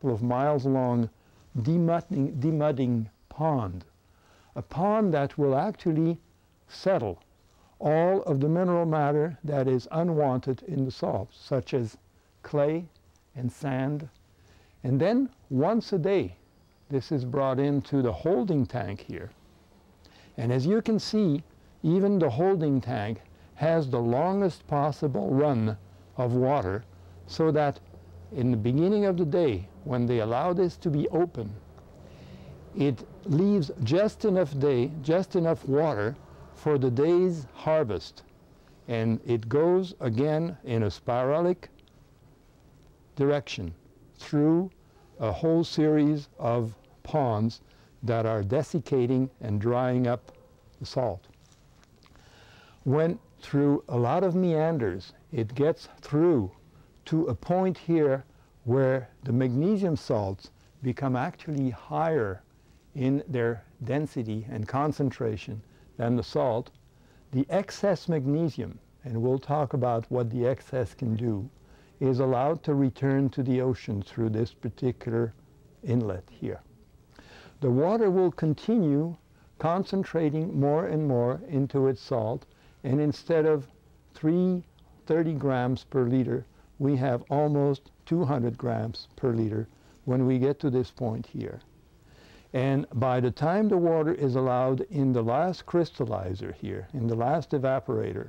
of miles long demudding pond. A pond that will actually settle all of the mineral matter that is unwanted in the salt, such as clay and sand. And then once a day, this is brought into the holding tank here. And as you can see, even the holding tank has the longest possible run of water, so that in the beginning of the day, when they allow this to be open, it leaves just enough water for the day's harvest. And it goes again in a spiralic direction through a whole series of ponds that are desiccating and drying up the salt. Went through a lot of meanders. It gets through to a point here where the magnesium salts become actually higher in their density and concentration than the salt. The excess magnesium, and we'll talk about what the excess can do, is allowed to return to the ocean through this particular inlet here. The water will continue concentrating more and more into its salt, and instead of 330 grams per liter, we have almost 200 grams per liter when we get to this point here. And by the time the water is allowed in the last crystallizer here, in the last evaporator,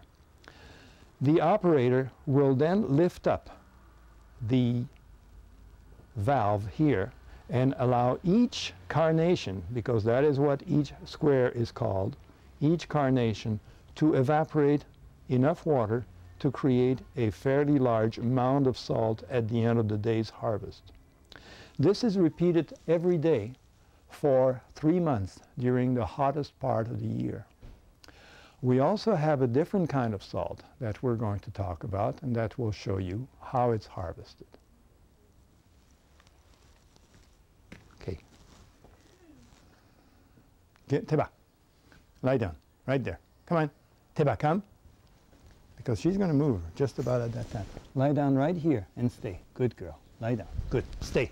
the operator will then lift up the valve here and allow each carnation, because that is what each square is called, each carnation to evaporate enough water to create a fairly large amount of salt at the end of the day's harvest. This is repeated every day for 3 months during the hottest part of the year. We also have a different kind of salt that we're going to talk about, and that will show you how it's harvested. Okay. Teba, lie down, right there. Come on. Teba, come. Because she's going to move just about at that time. Lie down right here and stay. Good girl. Lie down. Good. Stay.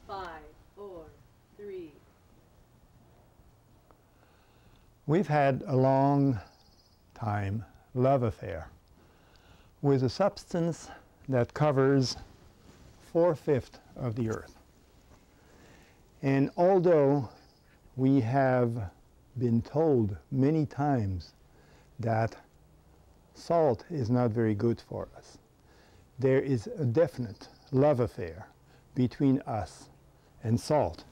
5, 4, 3. We've had a long time love affair with a substance that covers 4/5 of the earth. And although we have been told many times that salt is not very good for us, there is a definite love affair between us and salt.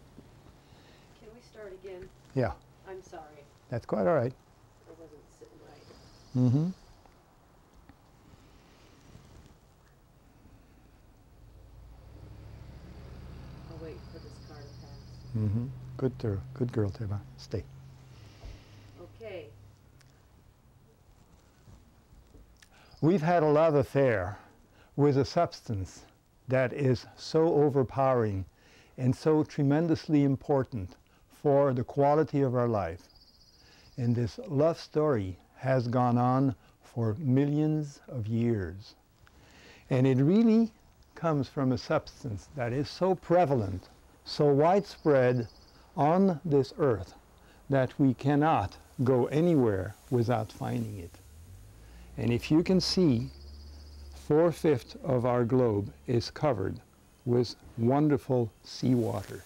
Can we start again? Yeah. I'm sorry. That's quite all right. I wasn't sitting right. Mm-hmm. I'll wait for this car to pass. Mm-hmm. Good girl, Teba. Stay. Okay. We've had a love affair with a substance that is so overpowering and so tremendously important for the quality of our life. And this love story has gone on for millions of years. And it really comes from a substance that is so prevalent, so widespread on this earth, that we cannot go anywhere without finding it. And if you can see, 4/5 of our globe is covered with wonderful seawater.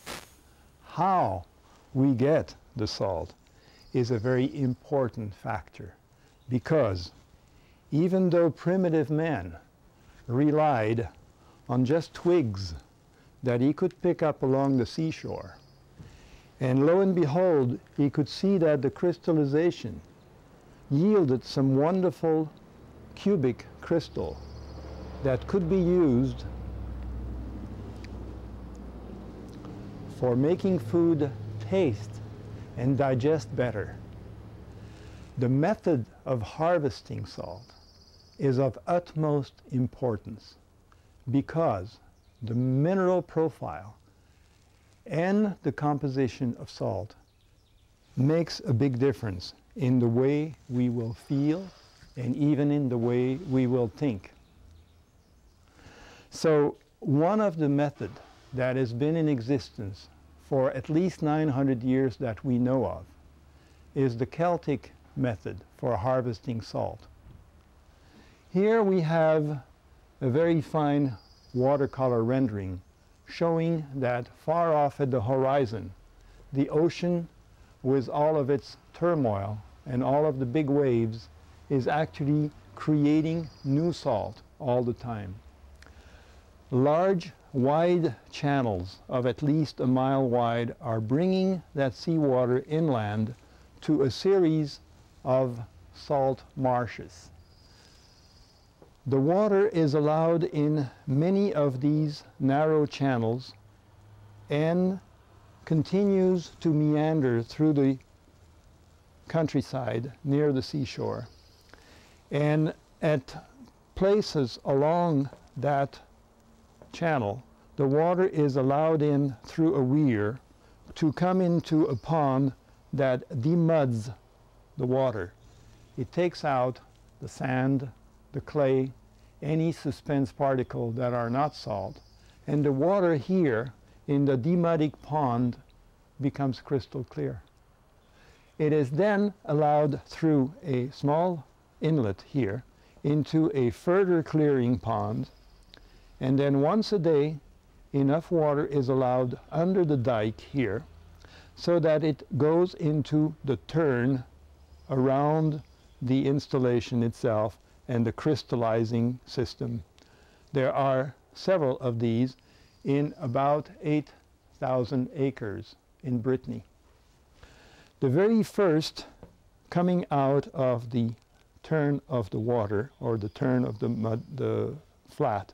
How we get the salt is a very important factor, because even though primitive man relied on just twigs that he could pick up along the seashore, and lo and behold, he could see that the crystallization yielded some wonderful cubic crystal that could be used for making food taste and digest better. The method of harvesting salt is of utmost importance, because the mineral profile and the composition of salt makes a big difference in the way we will feel and even in the way we will think. So one of the methods that has been in existence for at least 900 years that we know of is the Celtic method for harvesting salt. Here we have a very fine watercolor rendering showing that far off at the horizon, the ocean with all of its turmoil and all of the big waves is actually creating new salt all the time. Large, wide channels of at least a mile wide are bringing that seawater inland to a series of salt marshes. The water is allowed in many of these narrow channels and continues to meander through the countryside near the seashore. And at places along that channel, the water is allowed in through a weir to come into a pond that demuds the water. It takes out the sand, the clay, any suspense particle that are not salt, and the water here in the demudding pond becomes crystal clear. It is then allowed through a small inlet here into a further clearing pond, and then once a day enough water is allowed under the dike here so that it goes into the turn around the installation itself and the crystallizing system. There are several of these in about 8,000 acres in Brittany. The very first coming out of the turn of the water, or the turn of the flat,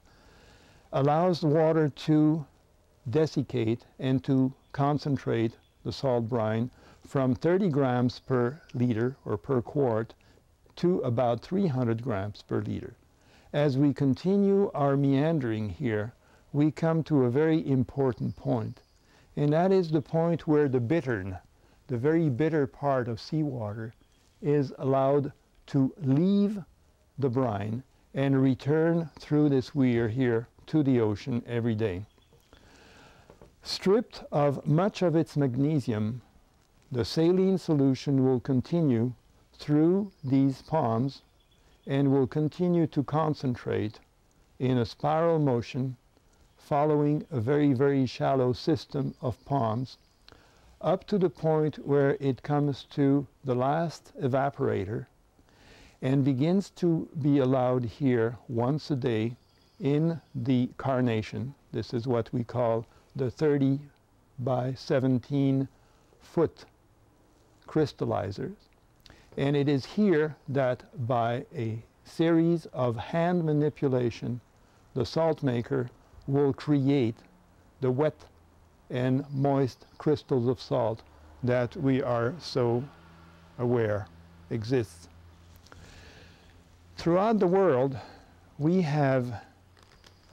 allows the water to desiccate and to concentrate the salt brine from 30 grams per liter or per quart to about 300 grams per liter. As we continue our meandering here, we come to a very important point, and that is the point where the bittern, the very bitter part of seawater, is allowed to leave the brine and return through this weir here to the ocean every day. Stripped of much of its magnesium, the saline solution will continue through these ponds and will continue to concentrate in a spiral motion following a very, very shallow system of ponds up to the point where it comes to the last evaporator and begins to be allowed here once a day in the carnation. This is what we call the 30 by 17 foot crystallizers. And it is here that by a series of hand manipulation, the salt maker will create the wet and moist crystals of salt that we are so aware exists. Throughout the world, we have,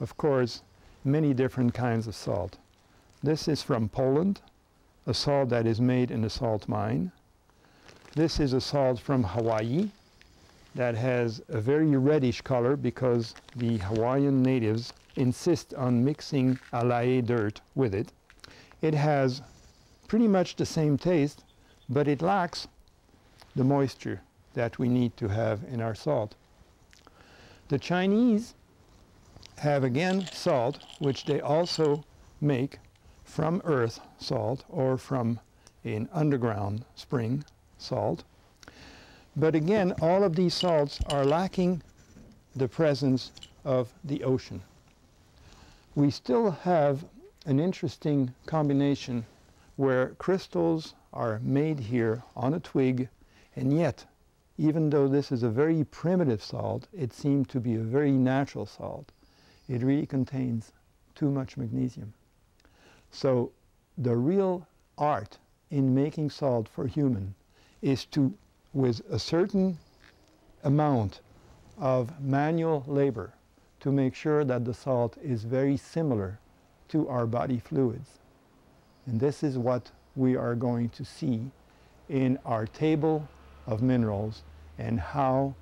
of course, many different kinds of salt. This is from Poland, a salt that is made in a salt mine. This is a salt from Hawaii that has a very reddish color because the Hawaiian natives insist on mixing alae dirt with it. It has pretty much the same taste, but it lacks the moisture that we need to have in our salt. The Chinese have again salt, which they also make from earth salt or from an underground spring salt. But again, all of these salts are lacking the presence of the ocean. We still have an interesting combination where crystals are made here on a twig, and yet, even though this is a very primitive salt, it seemed to be a very natural salt. It really contains too much magnesium. So the real art in making salt for human is to, with a certain amount of manual labor, to make sure that the salt is very similar to our body fluids. And this is what we are going to see in our table of minerals, and how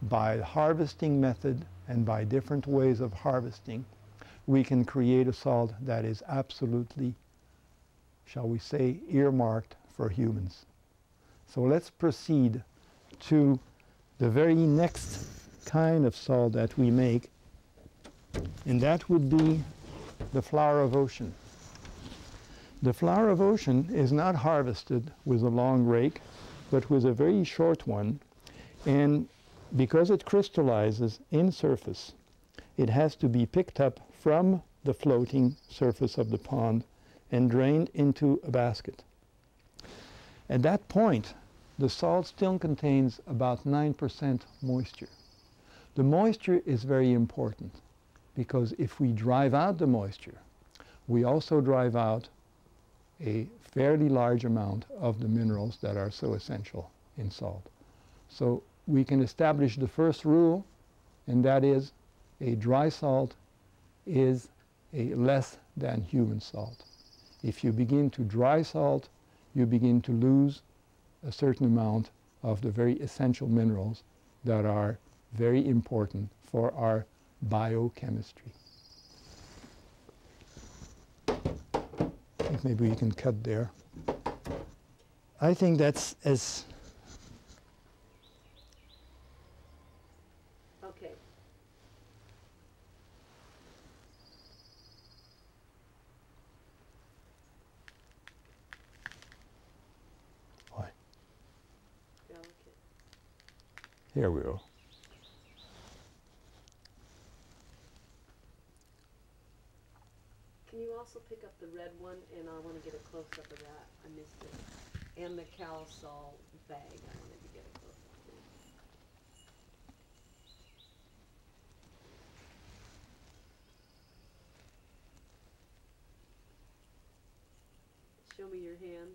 by the harvesting method and by different ways of harvesting, we can create a salt that is absolutely, shall we say, earmarked for humans. So let's proceed to the very next kind of salt that we make, and that would be the flower of ocean. The flower of ocean is not harvested with a long rake, but with a very short one, and because it crystallizes in surface, it has to be picked up from the floating surface of the pond and drained into a basket. At that point, the salt still contains about 9% moisture. The moisture is very important because if we drive out the moisture, we also drive out a fairly large amount of the minerals that are so essential in salt. So we can establish the first rule, and that is a dry salt is a less than human salt. If you begin to dry salt, you begin to lose a certain amount of the very essential minerals that are very important for our biochemistry. I think maybe we can cut there. I think that's as... Okay. Why? Delicate. Here we go. Can you also pick up the red one? And I want to get a close-up of that. I missed it. And the calisol bag. I wanted to get a close-up too. Show me your hand.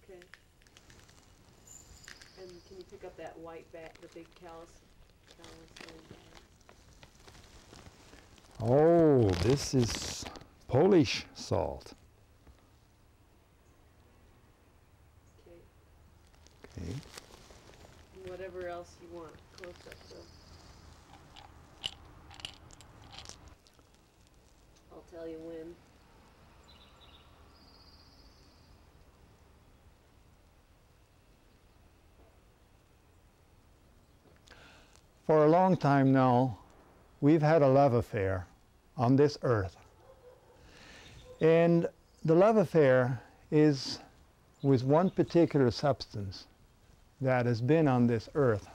Okay. And can you pick up that white bag, the big calisol bag? Oh, this is Polish salt. Okay. Okay. And whatever else you want, close-ups of. I'll tell you when. For a long time now, we've had a love affair on this earth. And the love affair is with one particular substance that has been on this earth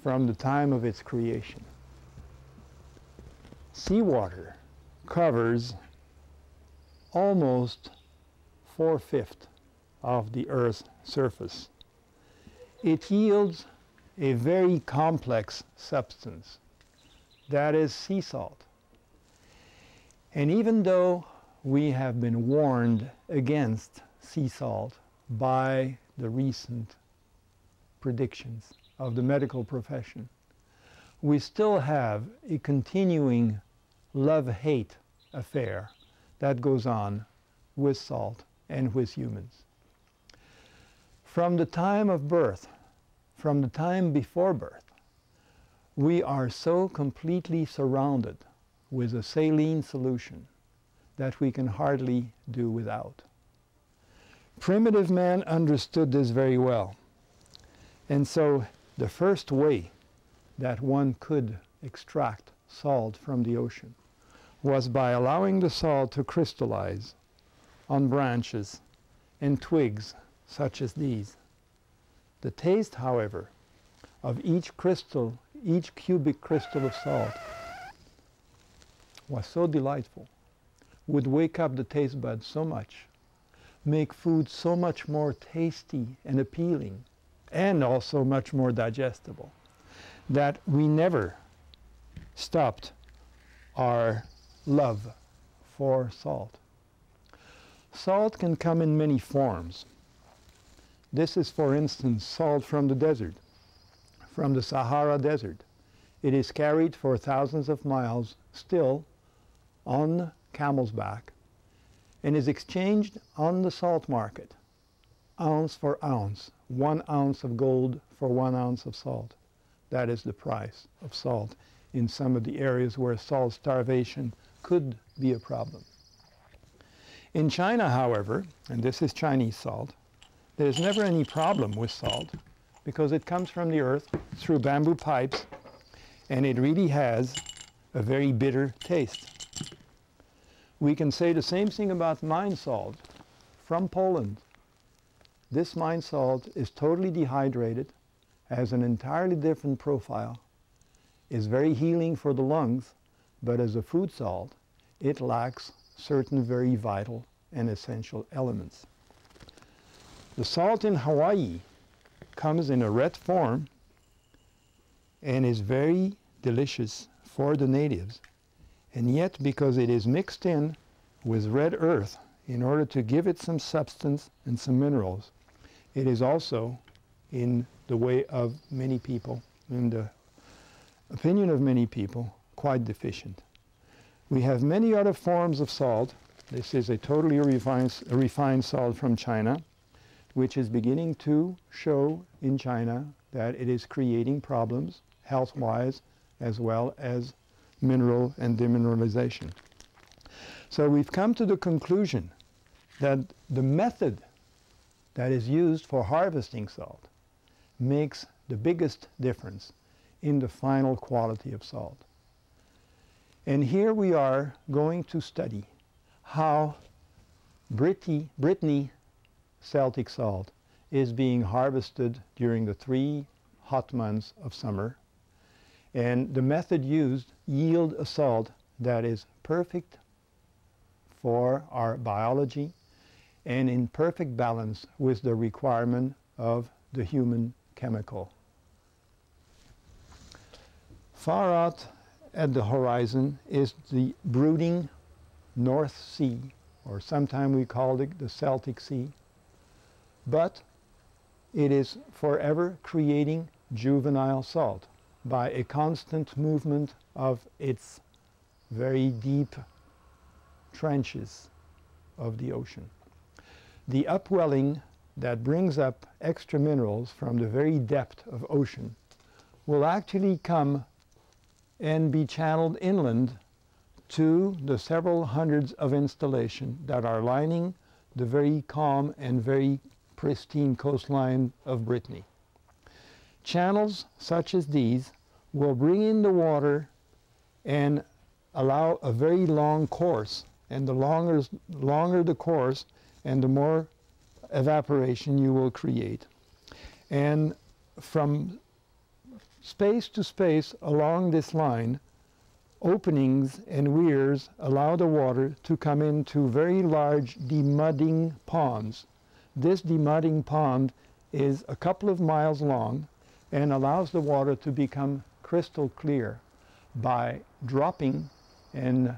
from the time of its creation. Seawater covers almost 4/5 of the Earth's surface. It yields a very complex substance that is sea salt. And even though we have been warned against sea salt by the recent predictions of the medical profession, we still have a continuing love-hate affair that goes on with salt and with humans. From the time of birth, from the time before birth, we are so completely surrounded with a saline solution that we can hardly do without. Primitive man understood this very well. And so the first way that one could extract salt from the ocean was by allowing the salt to crystallize on branches and twigs such as these. The taste, however, of each crystal, each cubic crystal of salt was so delightful, would wake up the taste buds so much, make food so much more tasty and appealing, and also much more digestible, that we never stopped our love for salt. Salt can come in many forms. This is, for instance, salt from the desert, from the Sahara Desert. It is carried for thousands of miles still on camel's back and is exchanged on the salt market, ounce for ounce, 1 ounce of gold for 1 ounce of salt. That is the price of salt in some of the areas where salt starvation could be a problem. In China, however, and this is Chinese salt, there's never any problem with salt because it comes from the earth through bamboo pipes, and it really has a very bitter taste. We can say the same thing about mine salt from Poland. This mine salt is totally dehydrated, has an entirely different profile, is very healing for the lungs, but as a food salt, it lacks certain very vital and essential elements. The salt in Hawaii comes in a red form and is very delicious for the natives. And yet, because it is mixed in with red earth in order to give it some substance and some minerals, it is also, in the way of many people, in the opinion of many people, quite deficient. We have many other forms of salt. This is a totally refined salt from China, which is beginning to show in China that it is creating problems health-wise as well as mineral and demineralization. So we've come to the conclusion that the method that is used for harvesting salt makes the biggest difference in the final quality of salt. And here we are going to study how Brittany Celtic salt is being harvested during the 3 hot months of summer. And the method used yield a salt that is perfect for our biology and in perfect balance with the requirement of the human chemical. Far out at the horizon is the brooding North Sea, or sometimes we call it the Celtic Sea. But it is forever creating juvenile salt by a constant movement of its very deep trenches of the ocean. The upwelling that brings up extra minerals from the very depth of ocean will actually come and be channeled inland to the several hundreds of installations that are lining the very calm and very pristine coastline of Brittany. Channels such as these will bring in the water and allow a very long course, and the longer the course and the more evaporation you will create. And from space to space along this line, openings and weirs allow the water to come into very large demudding ponds. This demudding pond is a couple of miles long and allows the water to become crystal clear by dropping and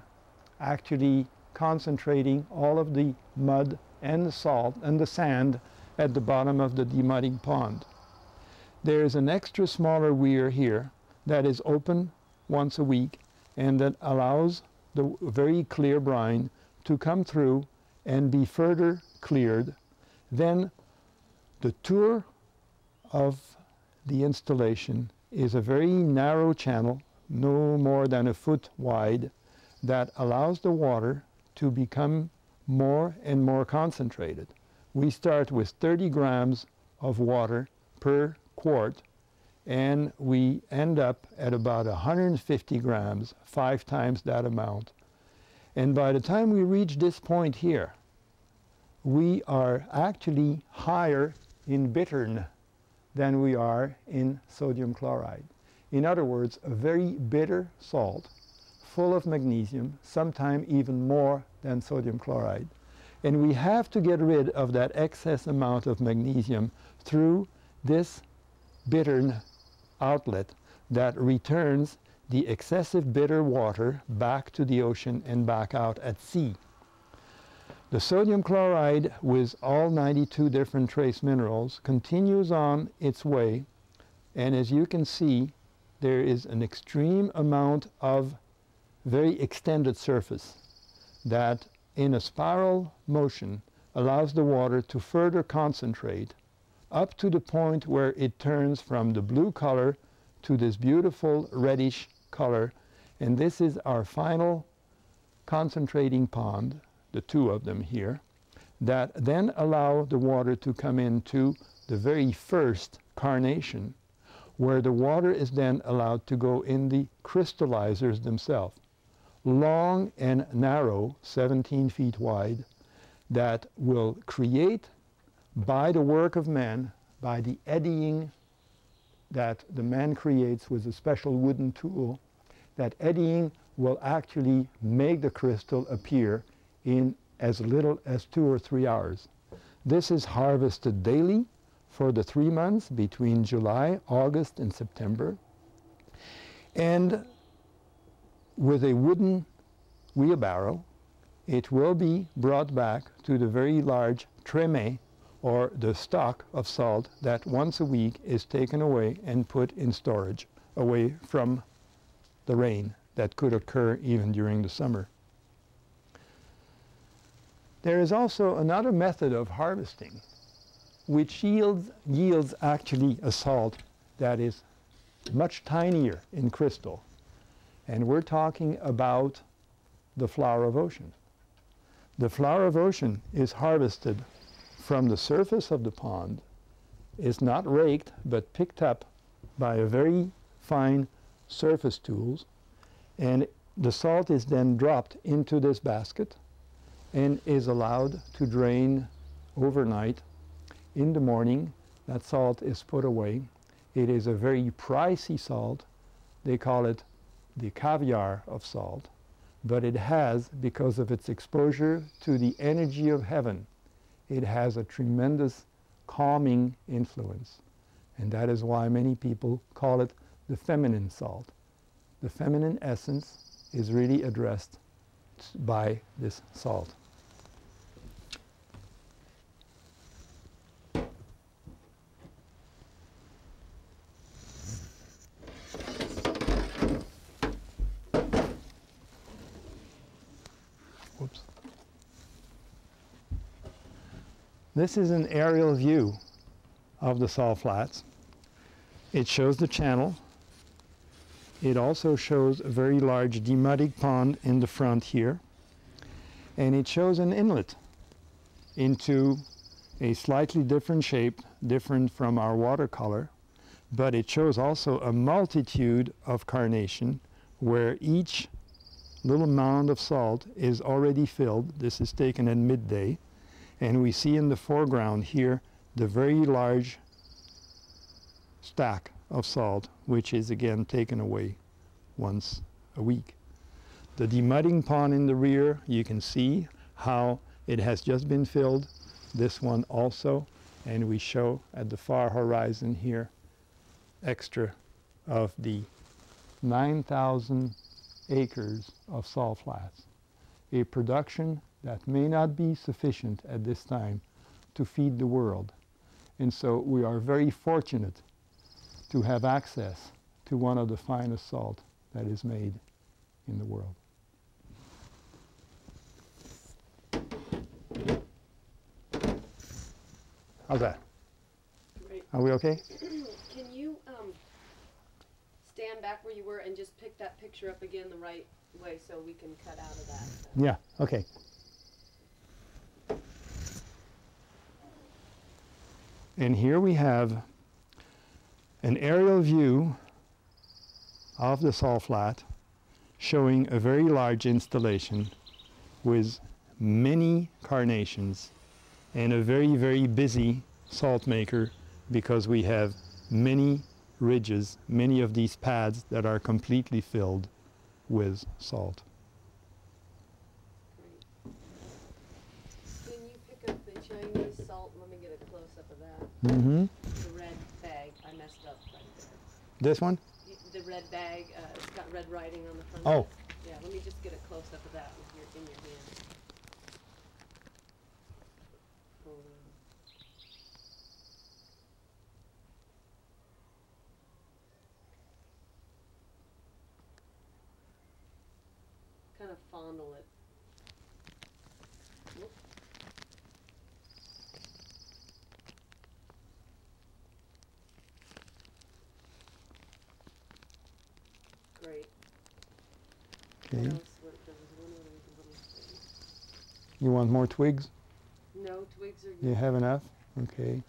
actually concentrating all of the mud and the salt and the sand at the bottom of the demudding pond. There is an extra smaller weir here that is open once a week and that allows the very clear brine to come through and be further cleared. Then the tour of the installation is a very narrow channel, no more than a foot wide, that allows the water to become more and more concentrated. We start with 30 grams of water per quart, and we end up at about 150 grams, 5 times that amount. And by the time we reach this point here, we are actually higher in bittern than we are in sodium chloride. In other words, a very bitter salt, full of magnesium, sometimes even more than sodium chloride. And we have to get rid of that excess amount of magnesium through this bittern outlet that returns the excessive bitter water back to the ocean and back out at sea. The sodium chloride, with all 92 different trace minerals, continues on its way, and as you can see, there is an extreme amount of very extended surface that in a spiral motion allows the water to further concentrate up to the point where it turns from the blue color to this beautiful reddish color, and this is our final concentrating pond, the two of them here, that then allow the water to come into the very first carnation, where the water is then allowed to go in the crystallizers themselves, long and narrow, 17 feet wide, that will create, by the work of man, by the eddying that the man creates with a special wooden tool, that eddying will actually make the crystal appear in as little as 2 or 3 hours. This is harvested daily for the 3 months between July, August, and September. And with a wooden wheelbarrow, it will be brought back to the very large treme, or the stock of salt that once a week is taken away and put in storage, away from the rain that could occur even during the summer. There is also another method of harvesting which yields actually a salt that is much tinier in crystal. And we're talking about the flower of ocean. The flower of ocean is harvested from the surface of the pond, is not raked but picked up by a very fine surface tools, and the salt is then dropped into this basket and is allowed to drain overnight. In the morning, that salt is put away. It is a very pricey salt. They call it the caviar of salt, but it has, because of its exposure to the energy of heaven, it has a tremendous calming influence. And that is why many people call it the feminine salt. The feminine essence is really addressed by this salt. Whoops. This is an aerial view of the salt flats. It shows the channel. It also shows a very large demudding pond in the front here. And it shows an inlet into a slightly different shape, different from our watercolor. But it shows also a multitude of carnation where each little mound of salt is already filled. This is taken at midday. And we see in the foreground here the very large stack of salt, which is again taken away once a week. The demudding pond in the rear, you can see how it has just been filled. This one also, and we show at the far horizon here extra of the 9,000 acres of salt flats, a production that may not be sufficient at this time to feed the world. And so we are very fortunate to have access to one of the finest salt that is made in the world. How's that? Great. Are we okay? Can you stand back where you were and just pick that picture up again the right way so we can cut out of that? Yeah, okay. And here we have an aerial view of the salt flat showing a very large installation with many carnations and a very, very busy salt maker, because we have many ridges, many of these pads that are completely filled with salt. Can you pick up the Chinese salt? Let me get a close-up of that. Mm-hmm. The red bag. I messed up right there. This one? The red bag, it's got red writing on the front. Oh. Yeah, let me just get a close-up of that with in your hand. Kind of fondle it. Whoop. Great. Okay. What else? There was one other little thing. You want more twigs? No, twigs are good. You have enough? Okay.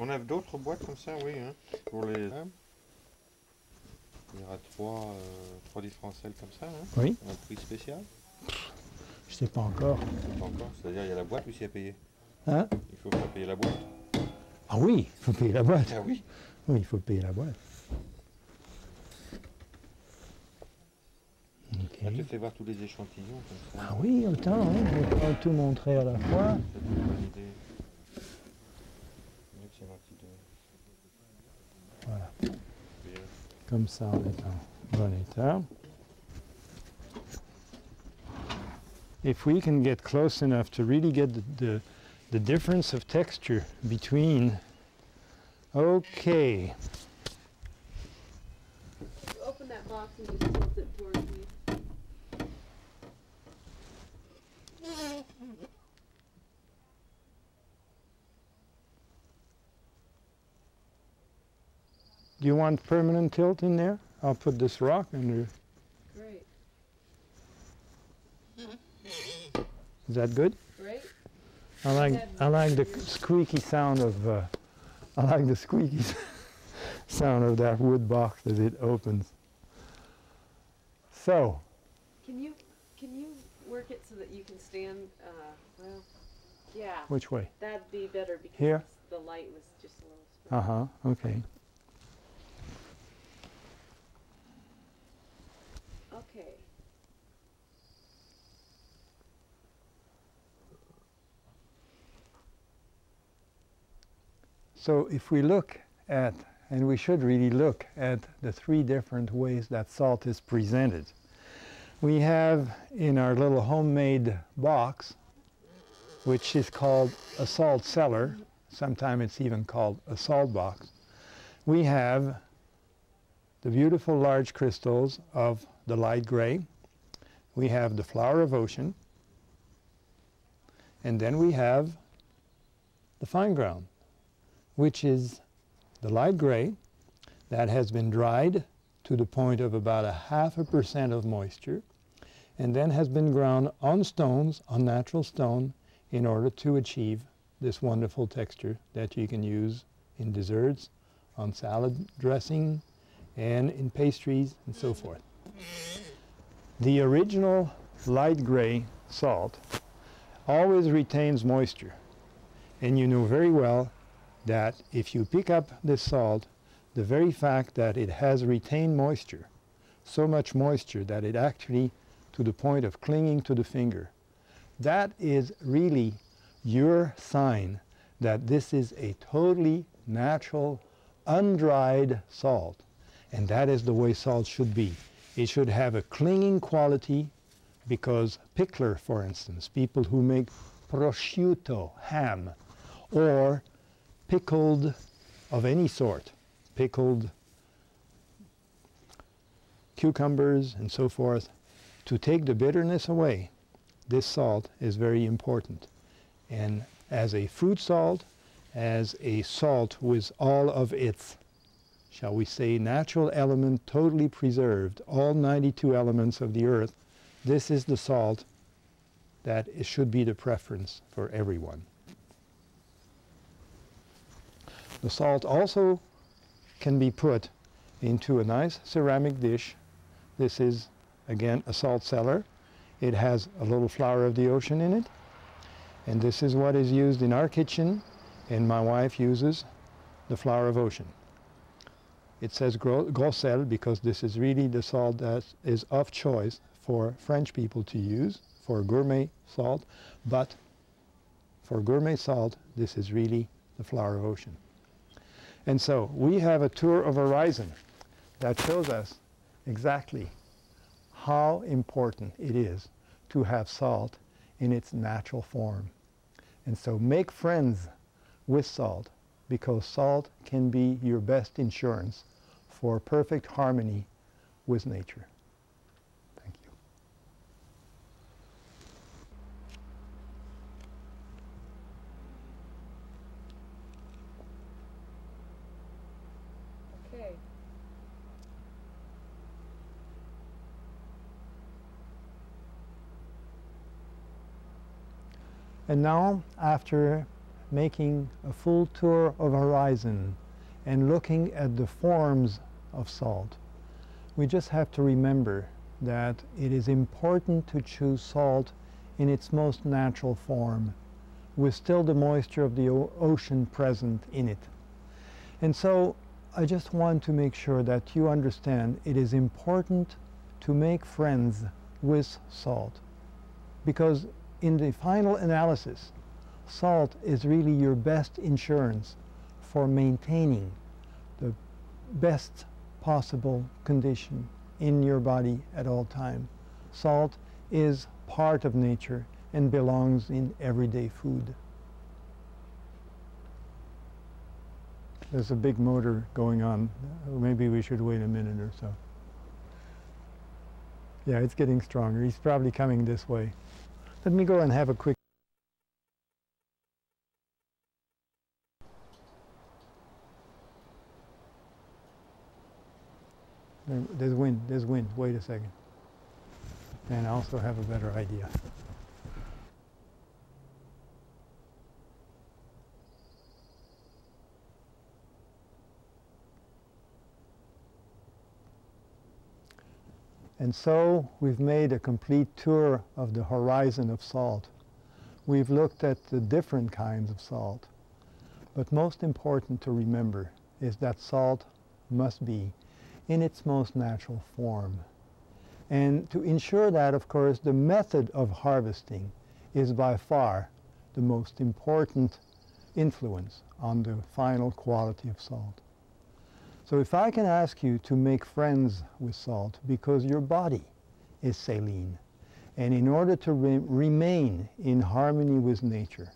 On a d'autres boîtes comme ça, oui, hein, pour les... Il y aura trois différentiels comme ça, hein, Oui. un prix spécial. Je sais pas encore. Pas encore, c'est-à-dire il y a la boîte ou s'il y a payé. Hein? Il faut pas payer la boîte. Ah oui, il faut payer la boîte. Ah oui. Oui, il faut payer la boîte. Ok. Ça te fait voir tous les échantillons comme ça. Ah oui, autant, hein, je vais pas tout montrer à la fois. C'est une bonne idée. Une excellente idée. Voilà. Bien. Comme ça, on est en bon état. If we can get close enough to really get the difference of texture between, okay. Open that box and just tilt it towards me. Do you want permanent tilt in there? I'll put this rock under. Great. Is that good? Great. I like the squeaky sound of I like the squeaky sound of that wood box as it opens. So, Can you work it so that you can stand? Well, yeah. which way? That'd be better because Here? the light was just a little. Uh-huh, okay. Okay. So if we look at, and we should really look at the three different ways that salt is presented. We have in our little homemade box, which is called a salt cellar, sometimes it's even called a salt box. We have the beautiful large crystals of the light gray. We have the flower of ocean. And then we have the fine ground, which is the light gray that has been dried to the point of about 0.5% of moisture, and then has been ground on stones, on natural stone, in order to achieve this wonderful texture that you can use in desserts, on salad dressing, and in pastries, and so forth. The original light gray salt always retains moisture, and you know very well that if you pick up this salt, the very fact that it has retained moisture, so much moisture that it actually, to the point of clinging to the finger, that is really your sign that this is a totally natural, undried salt. And that is the way salt should be. It should have a clinging quality, because pickler, for instance, people who make prosciutto, ham, or pickled of any sort, pickled cucumbers and so forth, to take the bitterness away, this salt is very important. And as a fruit salt, as a salt with all of its, shall we say, natural element totally preserved, all 92 elements of the earth, this is the salt that it should be the preference for everyone. The salt also can be put into a nice ceramic dish. This is, again, a salt cellar. It has a little flower of the ocean in it. And this is what is used in our kitchen, and my wife uses the flower of ocean. It says gros sel because this is really the salt that is of choice for French people to use for gourmet salt, but for gourmet salt, this is really the flower of ocean. And so we have a tour of horizon that shows us exactly how important it is to have salt in its natural form. And so make friends with salt, because salt can be your best insurance for perfect harmony with nature. Thank you. And now, after making a full tour of horizon and looking at the forms of salt, we just have to remember that it is important to choose salt in its most natural form, with still the moisture of the ocean present in it. And so I just want to make sure that you understand it is important to make friends with salt, because in the final analysis, salt is really your best insurance for maintaining the best possible condition in your body at all time. Salt is part of nature and belongs in everyday food. There's a big motor going on. Maybe we should wait a minute or so. Yeah, it's getting stronger. He's probably coming this way. Let me go and have a quick... There's wind. Wait a second. And I also have a better idea. And so we've made a complete tour of the horizon of salt. We've looked at the different kinds of salt. But most important to remember is that salt must be in its most natural form. And to ensure that, of course, the method of harvesting is by far the most important influence on the final quality of salt. So if I can ask you to make friends with salt, because your body is saline, and in order to remain in harmony with nature,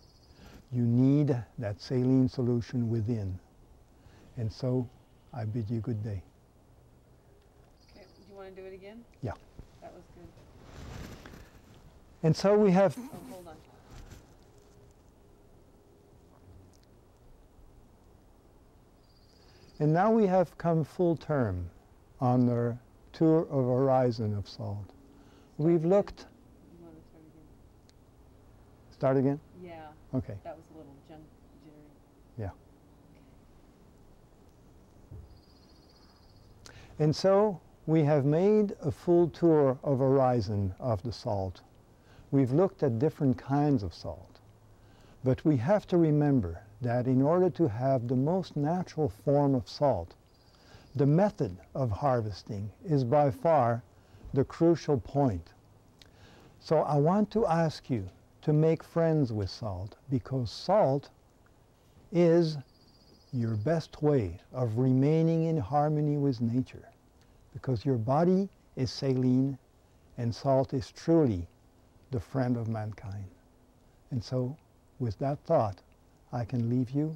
you need that saline solution within. And so I bid you good day. Okay, do you want to do it again? Yeah. That was good. And so we have... Oh, hold on. And now we have come full term on the tour of horizon of salt. We've looked... You want to start again? Start again? Yeah. Okay. That was a little jittery. Yeah. And so we have made a full tour of horizon of the salt. We've looked at different kinds of salt. But we have to remember that in order to have the most natural form of salt, the method of harvesting is by far the crucial point. So I want to ask you to make friends with salt, because salt is your best way of remaining in harmony with nature, because your body is saline and salt is truly the friend of mankind. And so with that thought, I can leave you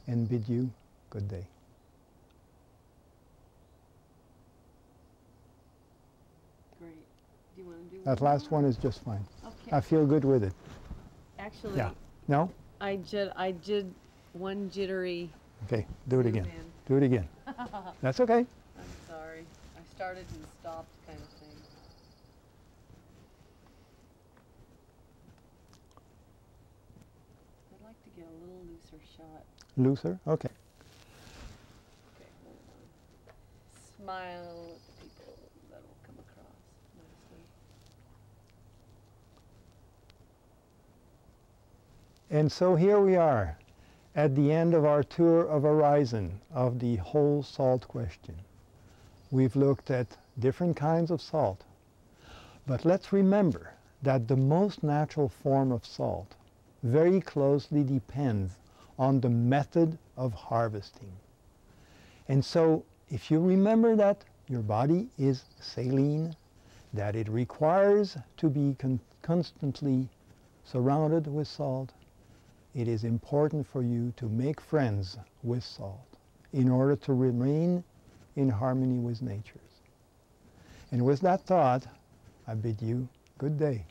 and bid you good day. Great. Do you want to do That last one is just fine. Okay. I feel good with it. Actually, Yeah. No? I did one jittery. Okay, do it again. zoom in. Do it again. That's okay. I'm sorry. I started and stopped kind of thing. I'd like to get a little looser shot. Looser? Okay. Okay, hold on. Smile at the people. That'll come across nicely. And so here we are at the end of our tour of horizon of the whole salt question. We've looked at different kinds of salt. But let's remember that the most natural form of salt very closely depends on the method of harvesting. And so if you remember that your body is saline, that it requires to be constantly surrounded with salt, it is important for you to make friends with salt in order to remain in harmony with nature. And with that thought, I bid you good day.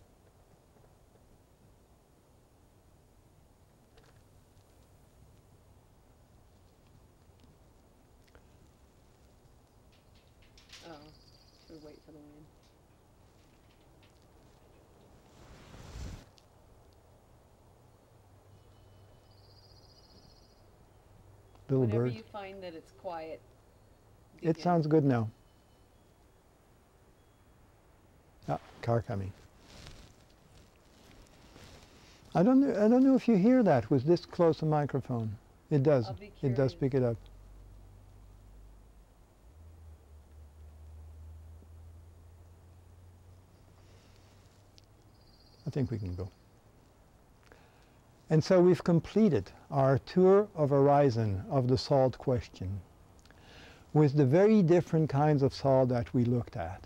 Oh, should wait for the wind. little Whenever bird. you find that it's quiet, It begin. sounds good now. Ah, car coming. I don't know if you hear that with this close a microphone. It does. I'll be It does curious. pick it up. I think we can go. And so we've completed our tour of horizon of the salt question with the very different kinds of salt that we looked at.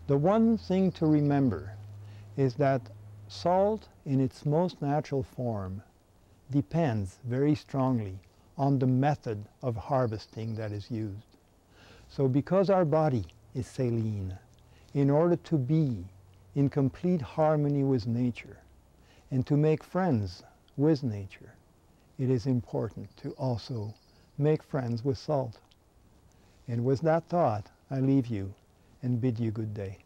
The one thing to remember is that salt in its most natural form depends very strongly on the method of harvesting that is used. So because our body is saline, in order to be in complete harmony with nature and to make friends with nature, it is important to also make friends with salt. And with that thought, I leave you and bid you good day.